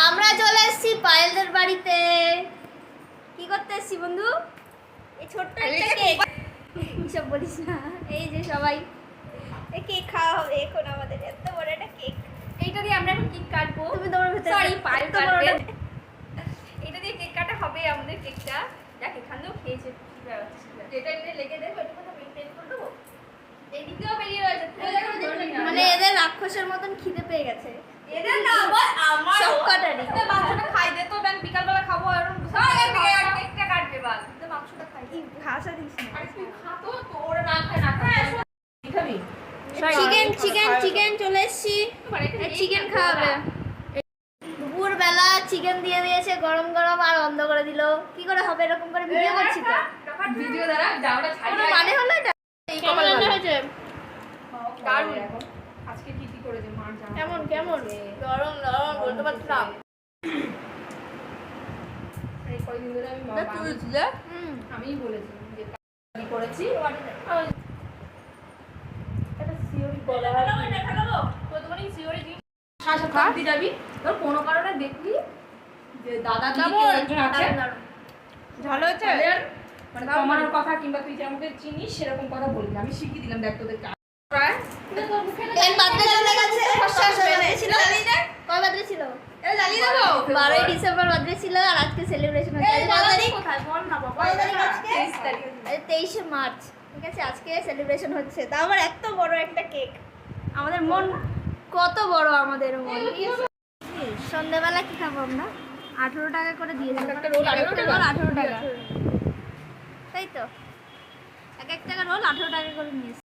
আমরা চলে এসেছি পায়েলদের বাড়িতে। কি করতে এসেছি বন্ধু? এই ছোট্ট একটা কেক, এসব বলিস না। এই যে সবাই কেক খাওয়া হবে এখন, আমাদের এত বড় একটা কেক। এইটা দিয়ে আমরা এখন কেক কাটবো। তুমি তোমার ভিতরে সরি পায়েল এত বড় কাটবে। এটা দিয়ে কেক কাটা হবে আমাদের কেকটা। দেখ এখানেও খেয়েছে যেটা এমনি লেগে দেবো একটু কথা মেনটেন করে দেবো। এইদিকেও বেরিয়ে রয়েছে। মানে এদের রাক্ষসের মতন খিদে পেয়ে গেছে। এদের না আমার সব কাটারি। মাংসটা খাই দে তো, ব্যাং বিকালবেলা খাবো আর কেকটা কাটবে বাল। তো মাংসটা খাই। কি ভাষা দিস না। আরে তুই খা তো, তোর না খায় না খায়। খাবি? চিকেন চিকেন চিকেন চলে এসেছি। চিকেন খাওয়াবে। দুপুর বেলা চিকেন দিয়ে দিয়েছে গরম গরম, আর বন্ধ করে দিল। কি করে হবে? এরকম করে ভিডিও করছি তো। ভিডিও দ্বারা যাওয়াটা ছাড়ি। কোনো মানে হলো এটা? এই কপাল ভালো হয়েছে দারুণ। আজকে কি কি করেছে মা জানে। কেমন কেমন? গরম গরম বলতে পারছি না। এই কয়দিন ধরে আমি আমিই বলেছি যে কাজ করেছি। এটা সিওরি বলা হয় তো তোমার এই সিওরি দিন শাসক যাবি তোর কোনো কারণে দেখলি যে দাদা দিদি কেউ একজন আছে ভালো হয়েছে? মানে কমানোর কথা কিংবা তুই যে আমাকে চিনিস সেরকম কথা বলবি না। আমি শিখিয়ে দিলাম দেখ তোদের প্রায় তোর মুখে এর বার্থডে চলে গেছে। ছিল কয় বার্থডে ছিল? এটা জ্বালিয়ে দেবো 12 ডিসেম্বর বার্থডে ছিল, আর আজকে সেলিব্রেশন হচ্ছে। এই কত তারিখ? কোথায় বল না বাবা। কত তারিখ আজকে? 23 তারিখ। 23শে মার্চ। ঠিক আছে, আজকে সেলিব্রেশন হচ্ছে। তা আবার এত বড় একটা কেক। আমাদের মন কত বড়, আমাদের মন। সন্ধ্যাবেলা কি খাবো আমরা? 18 টাকা করে দিয়েছে। একটা রোল 18 টাকা? 18 টাকা, তাই তো। এক এক টাকা রোল 18 টাকা করে নিয়েছে।